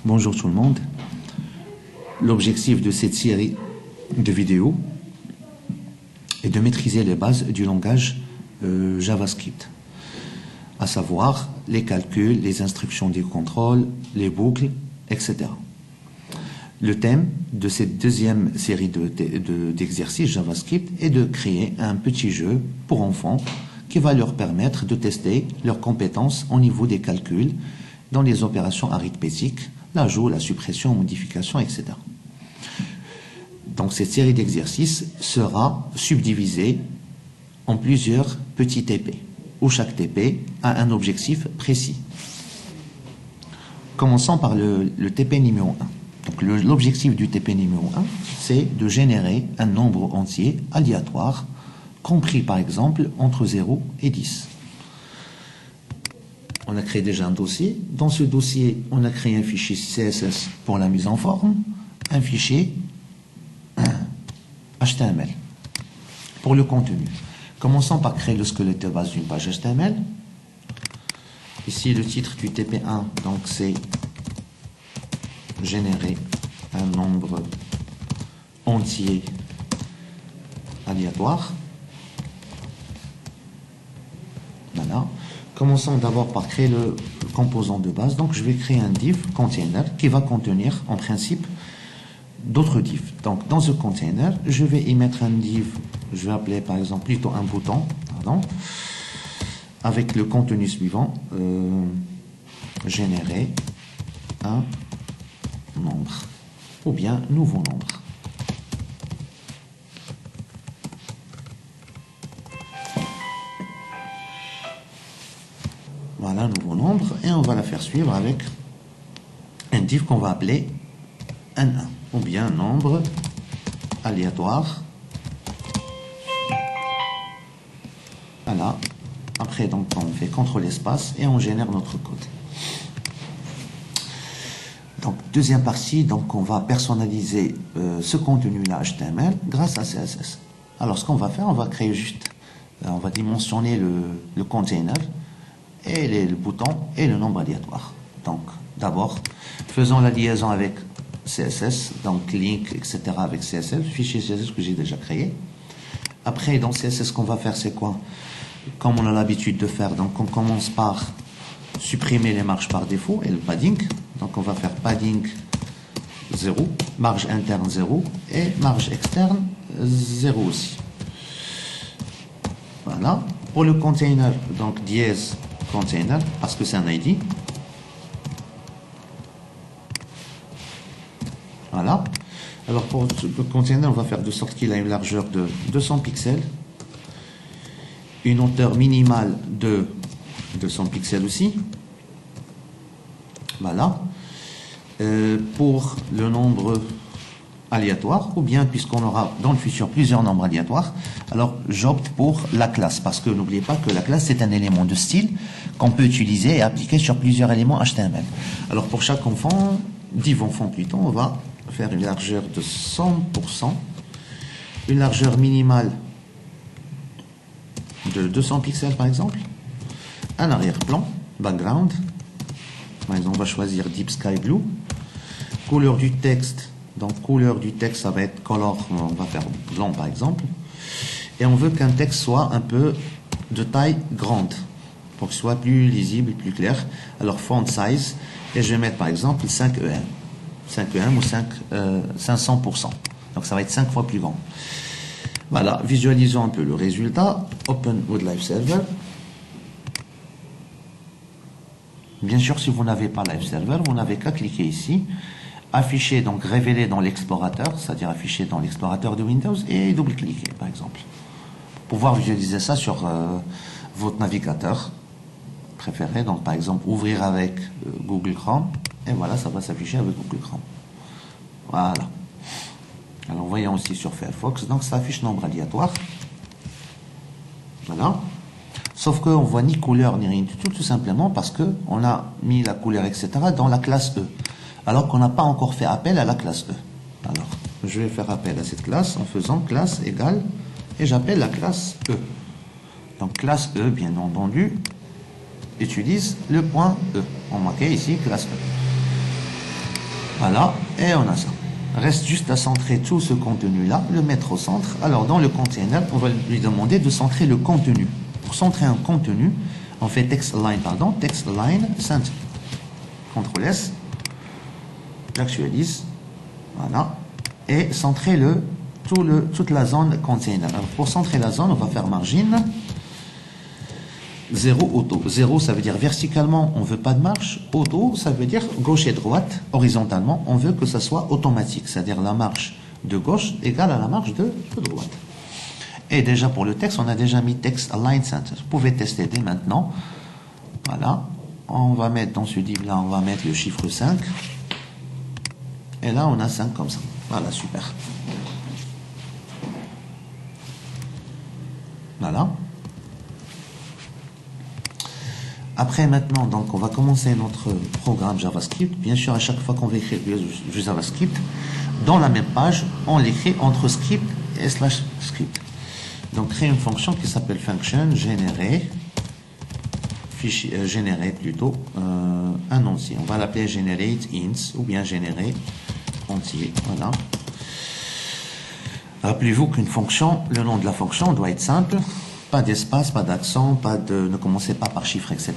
Bonjour tout le monde. L'objectif de cette série de vidéos est de maîtriser les bases du langage JavaScript, à savoir les calculs, les instructions de contrôle, les boucles, etc. Le thème de cette deuxième série d'exercices JavaScript est de créer un petit jeu pour enfants qui va leur permettre de tester leurs compétences au niveau des calculs dans les opérations arithmétiques, l'ajout, la suppression, modification, etc. Donc cette série d'exercices sera subdivisée en plusieurs petits TP, où chaque TP a un objectif précis. Commençons par le TP numéro 1. Donc l'objectif du TP numéro 1, c'est de générer un nombre entier aléatoire, compris par exemple entre 0 et 10. On a créé déjà un dossier. Dans ce dossier, on a créé un fichier CSS pour la mise en forme, un fichier HTML pour le contenu. Commençons par créer le squelette de base d'une page HTML. Ici, le titre du TP1, donc c'est générer un nombre entier aléatoire. Voilà. Commençons d'abord par créer le composant de base. Donc, je vais créer un div container qui va contenir, en principe, d'autres divs. Donc, dans ce container, je vais y mettre un div, je vais appeler par exemple plutôt un bouton, pardon, avec le contenu suivant, générer un nombre, ou bien nouveau nombre. Voilà, nouveau nombre, et on va la faire suivre avec un div qu'on va appeler n1, ou bien nombre aléatoire. Voilà. Après, donc, on fait CTRL espace et on génère notre code. Donc, deuxième partie, donc, on va personnaliser ce contenu-là HTML grâce à CSS. Alors, ce qu'on va faire, on va créer juste, on va dimensionner le container et le bouton et le nombre aléatoire. Donc, d'abord, faisons la liaison avec CSS, donc link, etc. avec CSS, le fichier CSS que j'ai déjà créé. Après, dans CSS, ce qu'on va faire, c'est quoi? Comme on a l'habitude de faire, donc on commence par supprimer les marges par défaut et le padding. Donc, on va faire padding 0, marge interne 0 et marge externe 0 aussi. Voilà. Pour le container, donc dièse container, parce que c'est un ID. Voilà. Alors pour le container, on va faire de sorte qu'il a une largeur de 200 pixels, une hauteur minimale de 200 pixels aussi. Voilà. Pour le nombre aléatoire, ou bien puisqu'on aura dans le futur plusieurs nombres aléatoires, alors j'opte pour la classe, parce que n'oubliez pas que la classe c'est un élément de style qu'on peut utiliser et appliquer sur plusieurs éléments HTML. Alors pour chaque enfant, div enfant plutôt, on va faire une largeur de 100%, une largeur minimale de 200 pixels par exemple, un arrière-plan, background, par exemple on va choisir Deep Sky Blue, couleur du texte, donc couleur du texte ça va être color, on va faire blanc par exemple, et on veut qu'un texte soit un peu de taille grande, pour qu'il soit plus lisible, plus clair. Alors font size, et je vais mettre par exemple 5 EM. 5 EM ou 500%. Donc ça va être 5 fois plus grand. Voilà, visualisons un peu le résultat. Open with Live Server. Bien sûr, si vous n'avez pas Live Server, vous n'avez qu'à cliquer ici. Afficher, donc révéler dans l'explorateur, c'est-à-dire afficher dans l'explorateur de Windows et double-cliquer par exemple. Pour pouvoir visualiser ça sur votre navigateur préféré. Donc par exemple, ouvrir avec Google Chrome. Et voilà, ça va s'afficher avec Google Chrome. Voilà. Alors, voyons aussi sur Firefox. Donc, ça affiche nombre aléatoire. Voilà. Sauf qu'on ne voit ni couleur ni rien du tout simplement parce qu'on a mis la couleur, etc. dans la classe E. Alors qu'on n'a pas encore fait appel à la classe E. Alors, je vais faire appel à cette classe en faisant classe égale et j'appelle la classe E. Donc, classe E, bien entendu, utilise le point E. On marquait ici classe E. Voilà, et on a ça. Reste juste à centrer tout ce contenu-là, le mettre au centre. Alors, dans le container, on va lui demander de centrer le contenu. Pour centrer un contenu, on fait text align, text align center. CTRL S, j'actualise, voilà, et centrer toute la zone container. Alors, pour centrer la zone, on va faire margin 0 auto. 0, ça veut dire verticalement, on veut pas de marche. Auto, ça veut dire gauche et droite. Horizontalement, on veut que ça soit automatique, c'est-à-dire la marche de gauche égale à la marche de droite. Et déjà pour le texte, on a déjà mis text align center. Vous pouvez tester dès maintenant. Voilà. On va mettre dans ce div là, on va mettre le chiffre 5. Et là, on a 5 comme ça. Voilà, super. Voilà. Après, maintenant, donc, on va commencer notre programme JavaScript. Bien sûr, à chaque fois qu'on va écrire du JavaScript, dans la même page, on l'écrit entre script et /script. Donc, créer une fonction qui s'appelle function générer, générer plutôt un entier. On va l'appeler generate int ou bien générer entier. Voilà. Rappelez-vous qu'une fonction, le nom de la fonction doit être simple. Pas d'espace, pas d'accent, ne commencez pas par chiffre, etc.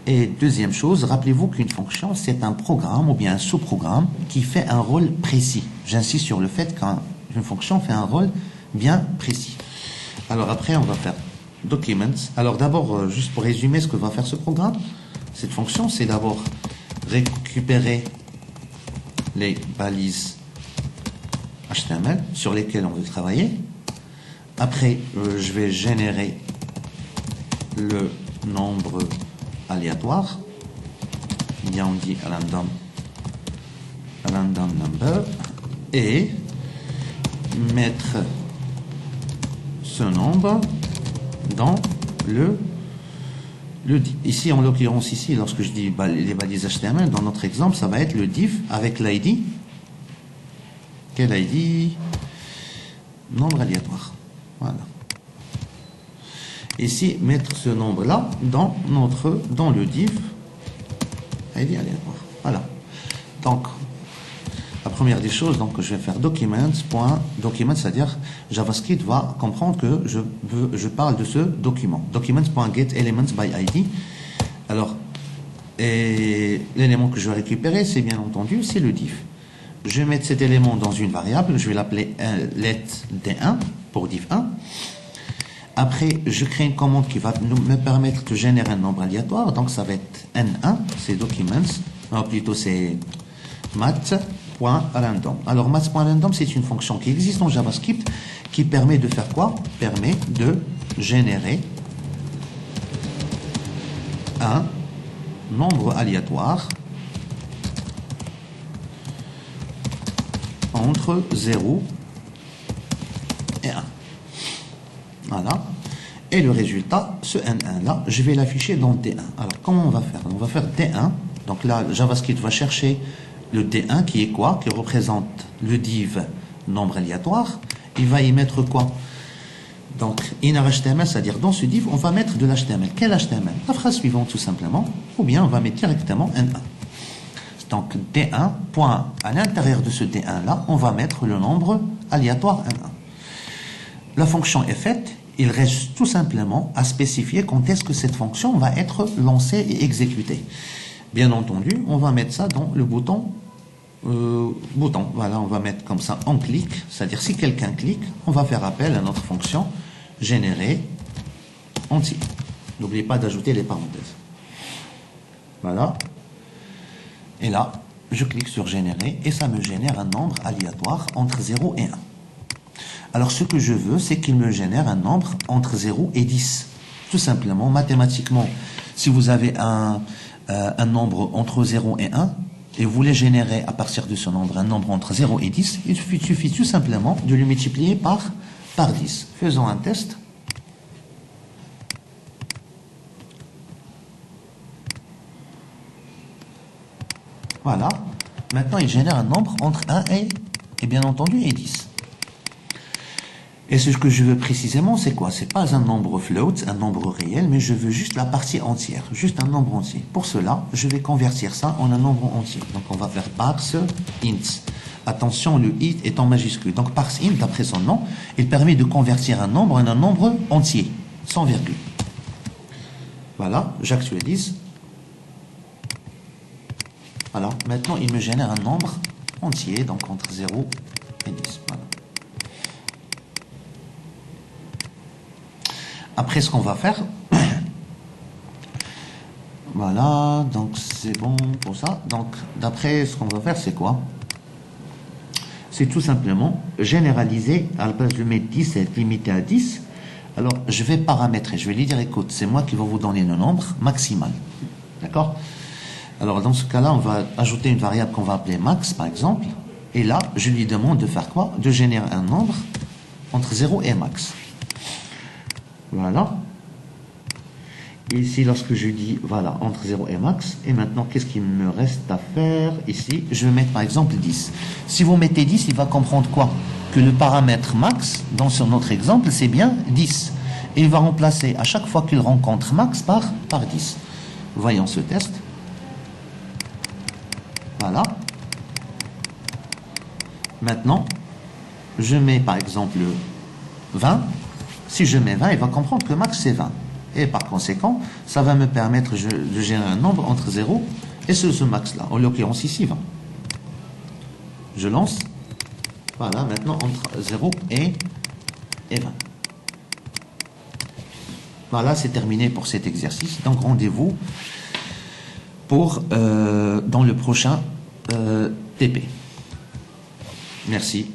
Et deuxième chose, rappelez-vous qu'une fonction, c'est un programme ou bien un sous-programme qui fait un rôle précis. J'insiste sur le fait qu'une fonction fait un rôle bien précis. Alors après, on va faire documents. Alors d'abord, juste pour résumer ce que va faire ce programme, cette fonction, c'est d'abord récupérer les balises HTML sur lesquelles on veut travailler. Après, je vais générer le nombre aléatoire. Bien, on dit random number. Et mettre ce nombre dans le div. Ici, en l'occurrence, ici, lorsque je dis les balises HTML, dans notre exemple, ça va être le div avec l'ID. Quel ID? Nombre aléatoire. Voilà. Ici, mettre ce nombre-là dans le div ID aléatoire. Voilà. Donc, la première des choses, donc, je vais faire document, c'est-à-dire JavaScript va comprendre que je parle de ce document. Documents.getElements by ID. Alors, et l'élément que je vais récupérer, c'est bien entendu, c'est le div. Je vais mettre cet élément dans une variable, je vais l'appeler let d1 pour div 1. Après, je crée une commande qui va me permettre de générer un nombre aléatoire, donc ça va être n1, c'est documents, non, plutôt c'est math.random. Alors math.random, c'est une fonction qui existe en JavaScript qui permet de faire quoi? Permet de générer un nombre aléatoire entre 0 et 1. Voilà. Et le résultat, ce N1 là, je vais l'afficher dans D1. Alors, comment on va faire? On va faire D1. Donc là, JavaScript va chercher le D1 qui est quoi? Qui représente le div nombre aléatoire. Il va y mettre quoi? Donc, inner HTML, c'est-à-dire dans ce div, on va mettre de l'HTML. Quel HTML? La phrase suivante, tout simplement. Ou bien, on va mettre directement N1. Donc, D1, point, à l'intérieur de ce D1 là, on va mettre le nombre aléatoire N1. La fonction est faite, il reste tout simplement à spécifier quand est-ce que cette fonction va être lancée et exécutée. Bien entendu, on va mettre ça dans le bouton. Voilà, on va mettre comme ça en clic, c'est-à-dire si quelqu'un clique, on va faire appel à notre fonction générer entier. N'oubliez pas d'ajouter les parenthèses. Voilà. Et là, je clique sur générer et ça me génère un nombre aléatoire entre 0 et 1. Alors, ce que je veux, c'est qu'il me génère un nombre entre 0 et 10. Tout simplement, mathématiquement, si vous avez un nombre entre 0 et 1, et vous voulez générer à partir de ce nombre un nombre entre 0 et 10, il suffit tout simplement de le multiplier par 10. Faisons un test. Voilà. Maintenant, il génère un nombre entre 1 et bien entendu, et 10. Et ce que je veux précisément, c'est quoi? C'est pas un nombre float, un nombre réel, mais je veux juste la partie entière, juste un nombre entier. Pour cela, je vais convertir ça en un nombre entier. Donc on va faire parse int. Attention, le int est en majuscule. Donc parse int, d'après son nom, il permet de convertir un nombre en un nombre entier, sans virgule. Voilà, j'actualise. Voilà, maintenant il me génère un nombre entier, donc entre 0 et 10. Voilà. Après, ce qu'on va faire, voilà, donc c'est bon pour ça. Donc, d'après, ce qu'on va faire, c'est quoi? C'est tout simplement généraliser, à la place de mettre 10 et être limité à 10. Alors, je vais paramétrer, je vais lui dire, écoute, c'est moi qui vais vous donner le nombre maximal. D'accord? Alors, dans ce cas-là, on va ajouter une variable qu'on va appeler max, par exemple. Et là, je lui demande de faire quoi? De générer un nombre entre 0 et max. Voilà. Et ici, lorsque je dis, voilà, entre 0 et max, et maintenant, qu'est-ce qu'il me reste à faire ici? Je vais mettre, par exemple, 10. Si vous mettez 10, il va comprendre quoi? Que le paramètre max, dans notre exemple, c'est bien 10. Et il va remplacer à chaque fois qu'il rencontre max par 10. Voyons ce test. Voilà. Maintenant, je mets, par exemple, 20. Si je mets 20, il va comprendre que max c'est 20. Et par conséquent, ça va me permettre de générer un nombre entre 0 et ce max-là. En l'occurrence ici, 20. Je lance. Voilà, maintenant entre 0 et 20. Voilà, c'est terminé pour cet exercice. Donc rendez-vous pour dans le prochain TP. Merci.